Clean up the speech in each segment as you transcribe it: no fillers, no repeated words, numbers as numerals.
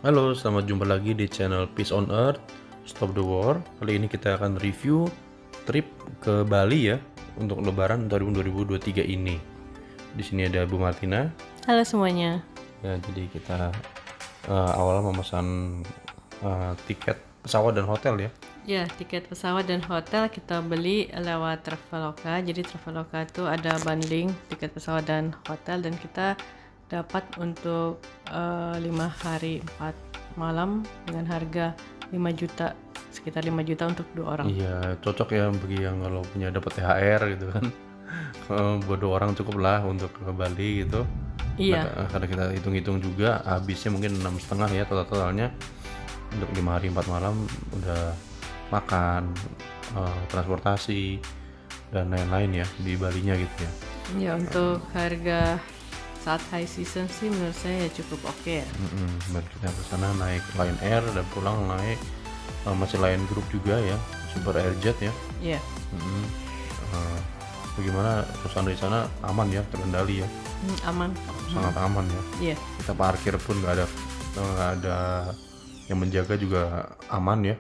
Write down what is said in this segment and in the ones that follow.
Halo, selamat jumpa lagi di channel Peace on Earth, Stop the War. Kali ini kita akan review trip ke Bali ya untuk Lebaran tahun 2023 ini. Di sini ada Bu Martina. Halo semuanya. Ya, jadi kita awal memesan tiket pesawat dan hotel ya. Ya, tiket pesawat dan hotel kita beli lewat Traveloka. Jadi Traveloka itu ada bundling tiket pesawat dan hotel, dan kita dapat untuk 5 hari 4 malam dengan harga 5 juta, sekitar 5 juta untuk 2 orang. Iya, cocok ya bagi yang kalau punya dapat THR gitu kan. Buat 2 orang cukup lah untuk ke Bali gitu. Iya. Nah, karena kita hitung-hitung juga habisnya mungkin 6,5 ya totalnya untuk 5 hari 4 malam, udah makan, transportasi dan lain-lain ya di Balinya gitu ya. Ya, untuk harga saat high season sih menurut saya ya cukup oke ya. Dan kita ke sana naik Lion Air dan pulang naik masih Lion Group juga ya, Super Airjet ya. Iya. Eh, Bagaimana suasana di sana? Aman ya, terkendali ya, Aman. sangat aman ya. Iya. Kita parkir pun nggak ada yang menjaga, juga aman ya.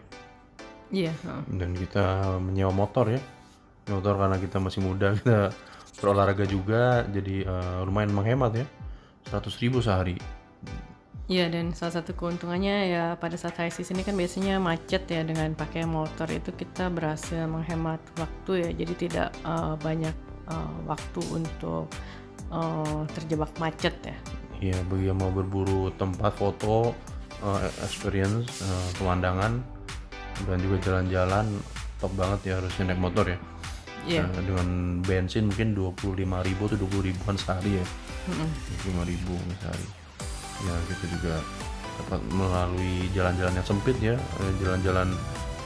Iya. Dan kita menyewa motor ya, motor karena kita masih muda, kita berolahraga juga, jadi lumayan menghemat ya, 100.000 sehari. Iya, dan salah satu keuntungannya ya pada saat high season ini kan biasanya macet ya, dengan pakai motor itu kita berhasil menghemat waktu ya, jadi tidak banyak waktu untuk terjebak macet ya. Iya, bagi yang mau berburu tempat foto, experience, pemandangan, dan juga jalan-jalan, top banget ya, harusnya naik motor ya. Iya. Dengan bensin mungkin 25.000 atau 20.000-an sehari ya. 25.000 sehari. Ya, kita juga dapat melalui jalan-jalan yang sempit ya, jalan-jalan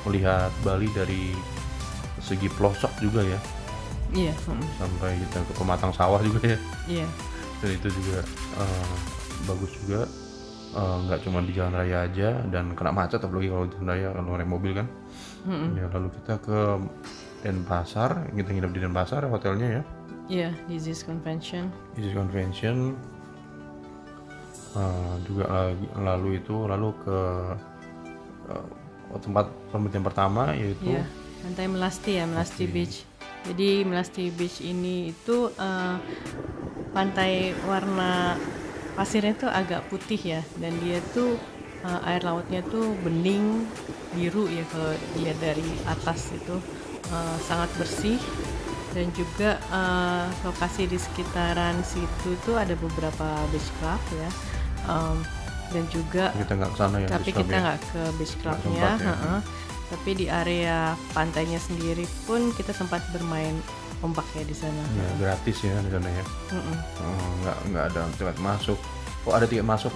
melihat Bali dari segi pelosok juga ya, Iya. sampai kita ke pematang sawah juga ya. Iya. Dan itu juga bagus juga, nggak cuma di jalan raya aja dan kena macet, apalagi kalau di jalan raya kalau naik mobil kan. Ya, lalu kita ke Denpasar, kita nginep di Denpasar hotelnya ya, Iya, di Zeus Convention. Isis Convention. Juga lalu ke tempat penelitian pertama, yaitu Iya, pantai Melasti ya, Melasti Beach. Jadi Melasti Beach ini itu pantai warna pasirnya tuh agak putih ya, dan dia tuh air lautnya tuh bening biru ya kalau dilihat dari atas itu, sangat bersih. Dan juga lokasi di sekitaran situ tuh ada beberapa beach club ya. Dan juga kita nggak kesana ya, tapi kita nggak ke beach clubnya, ya. tapi di area pantainya sendiri pun kita sempat bermain ombak ya di sana. Ya, gratis ya di sana ya. Nggak ada tiket masuk. Oh, ada tiket masuk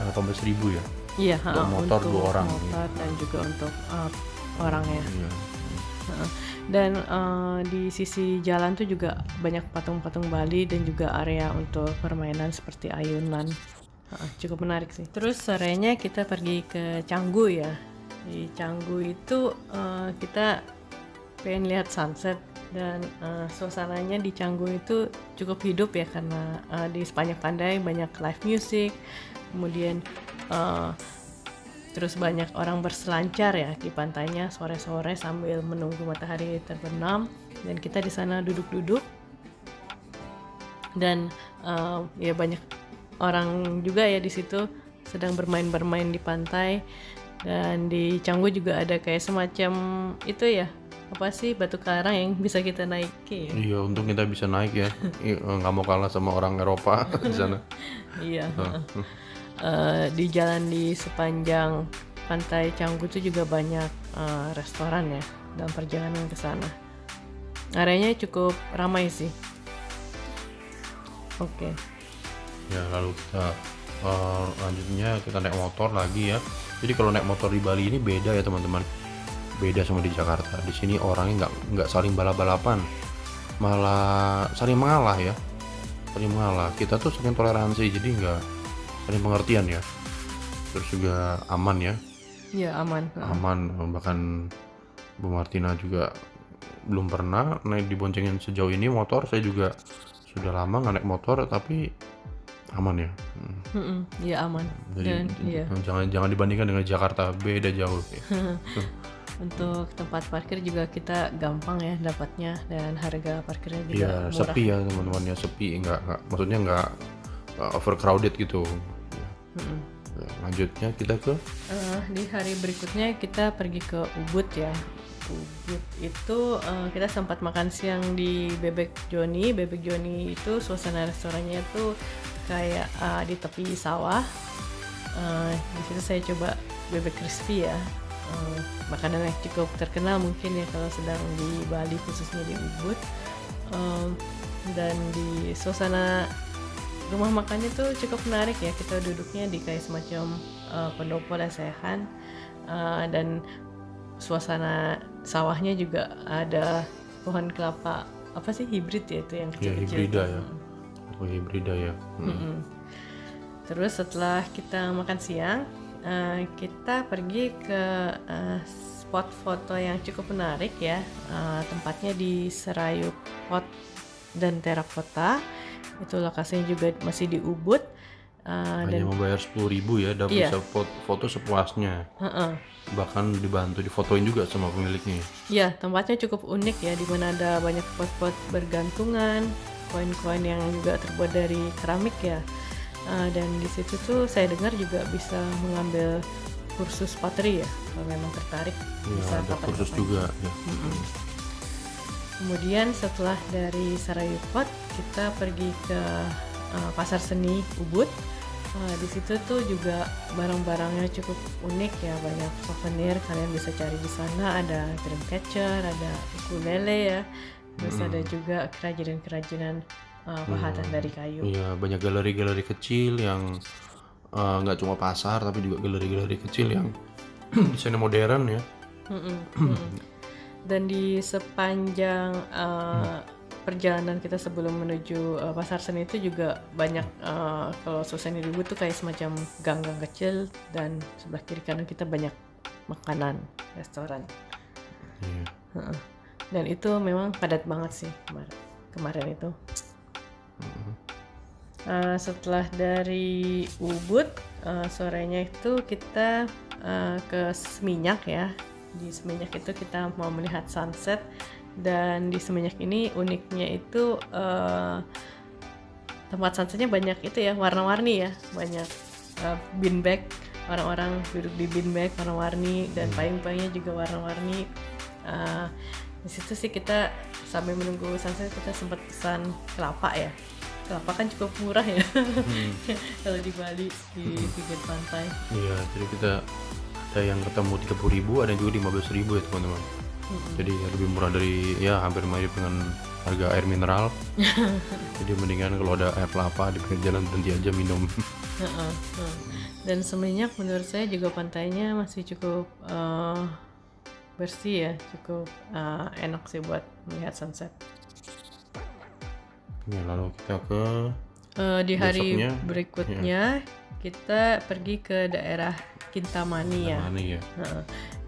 18.000 ya. Iya, untuk motor untuk 2 orang motor dan juga untuk orangnya. Iya. Dan di sisi jalan tuh juga banyak patung-patung Bali dan juga area untuk permainan seperti ayunan. Cukup menarik sih. Terus sorenya kita pergi ke Canggu ya. Di Canggu itu kita pengen lihat sunset, dan suasananya di Canggu itu cukup hidup ya, karena di sepanjang pantai banyak live music, kemudian terus banyak orang berselancar ya di pantainya sore-sore sambil menunggu matahari terbenam, dan kita di sana duduk-duduk, dan ya banyak orang juga ya di situ sedang bermain di pantai. Dan di Canggu juga ada kayak semacam itu ya, apa sih, batu karang yang bisa kita naiki. Iya, untung kita bisa naik ya. Nggak mau kalah sama orang Eropa di sana. Iya. Di jalan di sepanjang pantai Canggu itu juga banyak restoran ya dalam perjalanan ke sana. Areanya cukup ramai sih. Oke. Ya, lalu kita lanjutnya kita naik motor lagi ya. Jadi kalau naik motor di Bali ini beda ya teman-teman, beda sama di Jakarta. Di sini orangnya nggak saling balap-balapan, malah saling mengalah ya, saling mengalah. Kita tuh saling toleransi, jadi nggak saling pengertian ya. Terus juga aman ya. Ya, aman. Aman, bahkan Bu Martina juga belum pernah naik diboncengin sejauh ini motor. Saya juga sudah lama nggak naik motor, tapi aman ya. Iya aman. Jadi Dan iya jangan dibandingkan dengan Jakarta, beda jauh ya. untuk tempat parkir juga kita gampang ya dapatnya, dan harga parkirnya juga Iya, murah. sepi ya teman-teman ya, sepi, nggak maksudnya nggak overcrowded gitu. Ya, lanjutnya kita ke Di hari berikutnya kita pergi ke Ubud ya. Ubud itu kita sempat makan siang di Bebek Joni. Bebek Joni itu suasana restorannya itu kayak di tepi sawah. Di situ saya coba bebek crispy ya. Makanan yang cukup terkenal mungkin ya kalau sedang di Bali, khususnya di Ubud. Dan di suasana rumah makannya tuh cukup menarik ya. Kita duduknya di kayak semacam pendopo lesehan, dan suasana sawahnya juga ada pohon kelapa apa sih hibrid ya, itu yang ya kecil-kecil hibrida itu. ya. Oh, hibrida ya. Terus setelah kita makan siang, kita pergi ke spot foto yang cukup menarik ya. Tempatnya di Serayu Pot dan Terakota. Itu lokasinya juga masih di Ubud. Hanya membayar 10.000 ya, dan Iya. bisa foto sepuasnya. Bahkan dibantu difotoin juga sama pemiliknya. Ya, tempatnya cukup unik ya, di mana ada banyak pot-pot bergantungan, koin-koin yang juga terbuat dari keramik ya. Dan di situ tuh saya dengar juga bisa mengambil kursus pottery ya, kalau memang tertarik Ya, bisa ada kapan-kapan. kursus juga ya. Kemudian setelah dari Sarayupot kita pergi ke pasar seni Ubud. Di situ tuh juga barang-barangnya cukup unik ya, banyak souvenir, kalian bisa cari di sana. Ada dreamcatcher, ada ukulele ya, terus ada juga kerajinan-kerajinan pahatan dari kayu. Iya, banyak galeri-galeri kecil yang nggak cuma pasar, tapi juga galeri-galeri kecil yang desainnya modern ya. Dan di sepanjang perjalanan kita sebelum menuju pasar seni itu juga banyak, kalau suasana di Ubud tuh kayak semacam gang-gang kecil, dan sebelah kiri kanan kita banyak makanan, restoran. Iya. Dan itu memang padat banget sih kemarin itu. Setelah dari Ubud, sorenya itu kita ke Seminyak ya. Di Seminyak itu kita mau melihat sunset, dan di Seminyak ini uniknya itu tempat sunsetnya banyak itu ya, warna-warni ya, banyak beanbag, orang-orang duduk di beanbag warna-warni, dan payung-payungnya juga warna-warni. Di situ sih kita sambil menunggu sunset kita sempat pesan kelapa ya. Kelapa kan cukup murah ya kalau di Bali, di pinggir pantai. Iya, jadi kita ada yang ketemu 30.000, ada yang juga 15.000 ya teman-teman. Jadi lebih murah dari, ya hampir mirip dengan harga air mineral. Jadi mendingan kalau ada air kelapa di pinggir jalan berhenti aja minum. Dan Seminyak menurut saya juga pantainya masih cukup bersih ya, cukup enak sih buat melihat sunset. Ya, lalu kita ke Di hari besoknya, berikutnya kita pergi ke daerah Kintamani ya. mana ya?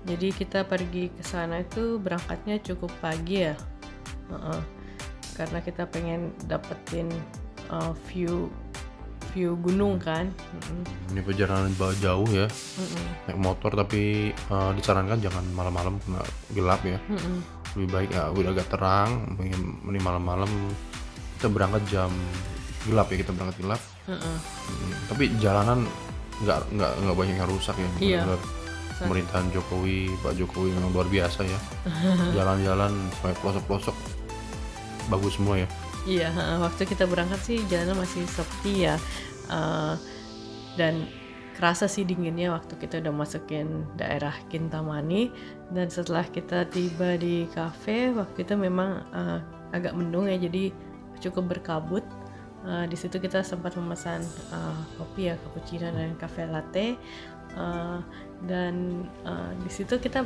Jadi kita pergi ke sana itu berangkatnya cukup pagi ya. Karena kita pengen dapetin view gunung kan. Ini perjalanan jauh ya, naik motor, tapi disarankan jangan malam-malam karena gelap ya. Lebih baik ya udah agak terang, ini malam-malam kita berangkat jam gelap ya, kita berangkat gelap. Tapi jalanan nggak banyak yang rusak ya. Iya. Benar-benar pemerintahan Jokowi, Pak Jokowi memang luar biasa ya. Jalan-jalan sampai pelosok-pelosok bagus semua ya. Iya, waktu kita berangkat sih jalanan masih sepi ya, dan kerasa sih dinginnya waktu kita udah masukin daerah Kintamani. Dan setelah kita tiba di kafe, waktu itu memang agak mendung ya, jadi cukup berkabut. Di situ kita sempat memesan kopi ya, cappuccino dan cafe latte. Dan di situ kita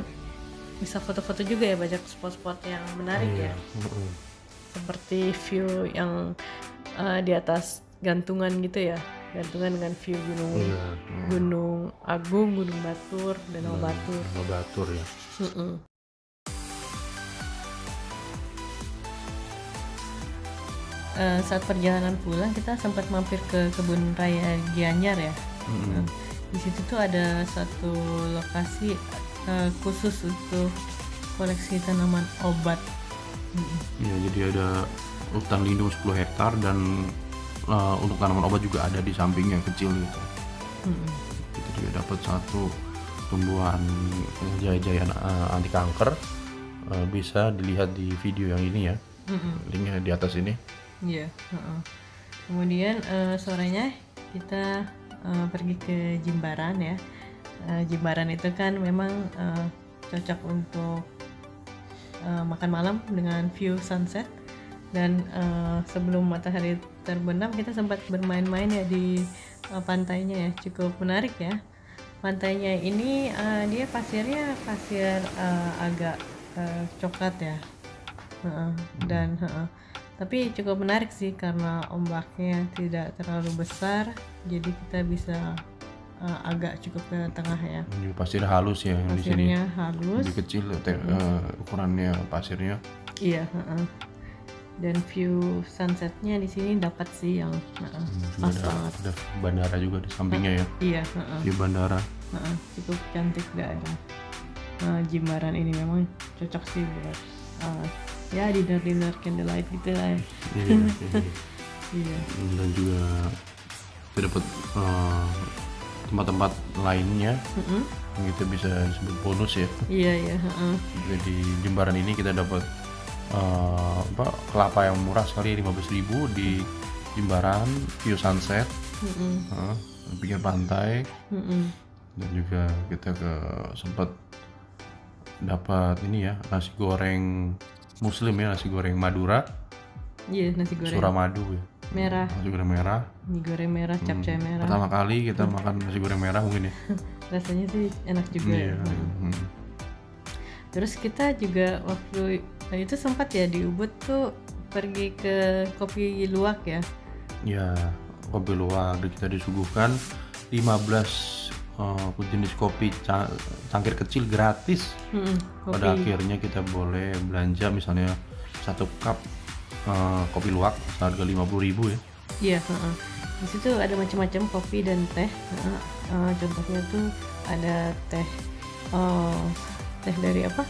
bisa foto-foto juga ya, banyak spot-spot yang menarik ya. Seperti view yang di atas gantungan gitu ya, gantungan dengan view Gunung Agung, Gunung Batur, Danau Batur. Danau Batur ya. saat perjalanan pulang kita sempat mampir ke kebun raya Gianyar ya. Nah, di situ tuh ada satu lokasi khusus untuk koleksi tanaman obat. Ya, jadi ada hutan lindung 10 hektar dan untuk tanaman obat juga ada di sampingnya kecil gitu. Kita juga dapat satu tumbuhan jaya-jaya anti kanker. Bisa dilihat di video yang ini ya. Linknya di atas ini. Iya. Kemudian sorenya kita pergi ke Jimbaran ya. Jimbaran itu kan memang cocok untuk makan malam dengan view sunset. Dan sebelum matahari terbenam kita sempat bermain-main ya di pantainya ya, cukup menarik ya. Pantainya ini dia pasirnya pasir agak coklat ya, dan tapi cukup menarik sih karena ombaknya tidak terlalu besar, jadi kita bisa agak cukup ke tengah ya. Ini pasir halus ya di sini. Pasirnya halus. Lebih kecil ukurannya pasirnya. Iya. Dan view sunsetnya di sini dapat sih yang pas banget. Ada bandara juga di sampingnya ya. Iya. View bandara. Cukup cantik daerah. Jimbaran ini memang cocok sih buat ya dinner candlelight gitu lah ya. Iya. Dan juga kita dapat tempat-tempat lainnya yang kita bisa disebut bonus ya. Iya. Jadi Jimbaran ini kita dapat kelapa yang murah sekali 15.000 di Jimbaran, view sunset, pinggir pantai, dan juga kita sempat dapat ini ya, nasi goreng Muslim ya, nasi goreng Madura. Iya, nasi goreng Suramadu ya. Merah. Nasi goreng merah. Mie goreng merah, capcay merah. Pertama kali kita makan nasi goreng merah mungkin ya. Rasanya sih enak juga. Iya. Terus kita juga waktu itu sempat ya di Ubud tuh pergi ke kopi luwak ya. Ya, kopi luwak kita disuguhkan 15 jenis kopi cangkir kecil gratis. Pada akhirnya kita boleh belanja misalnya 1 cup kopi luwak seharga 50.000 ya. Iya. Di situ ada macam-macam kopi dan teh. Contohnya tuh ada teh dari apa?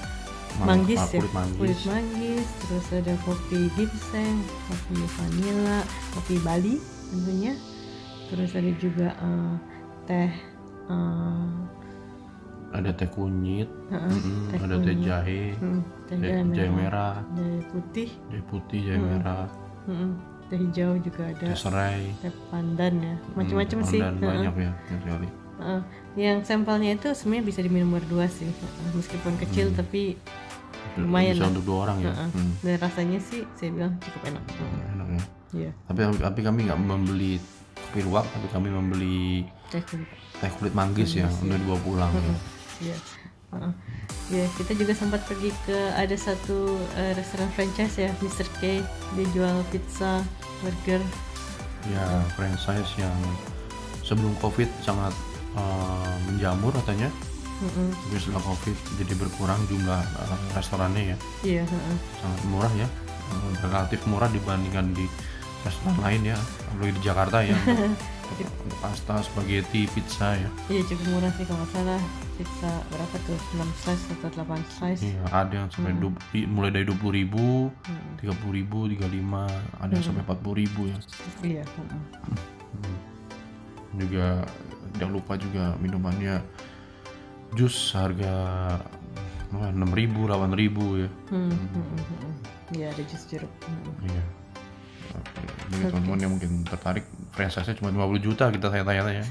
Manggis ya. Kulit manggis. Terus ada kopi ginseng, kopi vanila, kopi Bali tentunya. Terus ada juga teh. Ada teh kunyit, ada teh jahe, jahe merah, jahe putih, jahe merah, teh hijau juga ada, teh serai, teh pandan ya, macam-macam sih. Banyak ya sekali. Yang sampelnya itu sebenarnya bisa diminum berdua sih, meskipun kecil tapi lumayan bisa lah. untuk 2 orang ya. Dan rasanya sih saya bilang cukup enak. Enak ya. Iya. Tapi kami nggak membeli kopi luwak, tapi kami membeli teh kulit manggis ya untuk dibawa pulang. Iya. Ya, kita juga sempat pergi ke ada satu restoran franchise ya, Mr. K. Dia jual pizza, burger. Ya, franchise yang sebelum Covid sangat menjamur katanya. Tapi setelah Covid jadi berkurang jumlah restorannya ya. Iya. Sangat murah ya, relatif murah dibandingkan di restoran lain ya, apalagi di Jakarta ya. Untuk pasta, spaghetti, pizza ya. Iya, cukup murah sih kalau nggak salah. Pizza berapa tuh? 6 slice atau 8 slice? Iya, ada yang sampai mulai dari 20.000, 30.000, 35, ada yang sampai 40.000 ya. Iya. Juga jangan lupa juga minumannya jus harga 6.000, 8.000 ya. Iya, ada jus jeruk. Iya. Bagi teman-teman yang mungkin tertarik, franchise-nya cuma 50 juta kita tanya-tanya.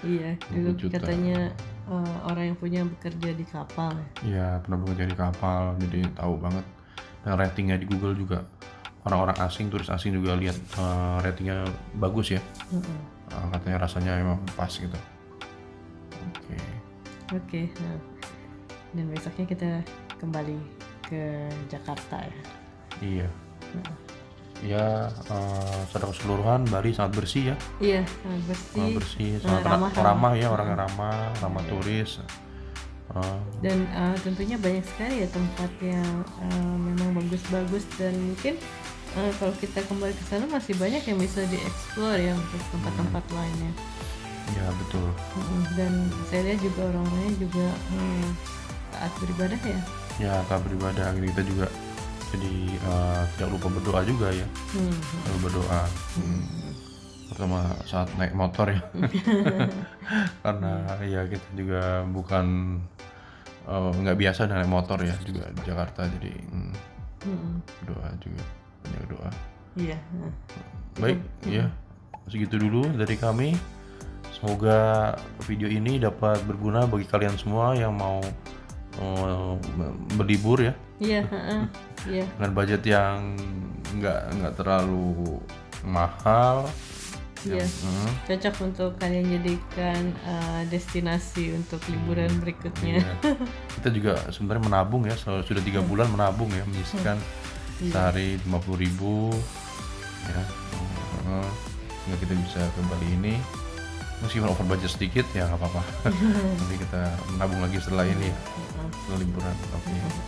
Iya, dulu katanya orang yang punya bekerja di kapal ya. Iya, pernah bekerja di kapal, jadi tahu banget. Dan ratingnya di Google juga orang-orang asing, turis asing juga lihat ratingnya bagus ya. Katanya rasanya emang pas gitu. Oke. Nah, dan besoknya kita kembali ke Jakarta ya. Iya. Ya, secara keseluruhan Bali sangat bersih ya. Iya, sangat bersih. Sangat ramah ya, orangnya ramah turis. Dan tentunya banyak sekali ya tempat yang memang bagus-bagus dan mungkin kalau kita kembali ke sana masih banyak yang bisa dieksplor ya untuk tempat-tempat lainnya. Ya betul. Dan saya lihat juga orang-orangnya juga taat beribadah ya. Ya taat beribadah, kita juga jadi tidak lupa berdoa juga ya. Lalu berdoa. Pertama saat naik motor ya. Karena ya kita juga bukan nggak biasa naik motor ya juga di Jakarta, jadi doa juga, banyak doa. Iya. Baik, ya segitu dulu dari kami. Semoga video ini dapat berguna bagi kalian semua yang mau berlibur ya. Iya. Iya. Dengan budget yang nggak terlalu mahal. Iya, cocok untuk kalian jadikan destinasi untuk liburan berikutnya. Iya. Kita juga sebenarnya menabung ya, sudah 3 bulan menabung ya, menyisihkan sehari 50.000 ya, sehingga kita bisa ke Bali ini. Meskipun over budget sedikit ya nggak apa-apa. Nanti kita menabung lagi setelah ini ya, setelah liburan.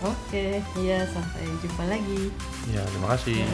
Oke, iya, sampai jumpa lagi. Ya, terima kasih.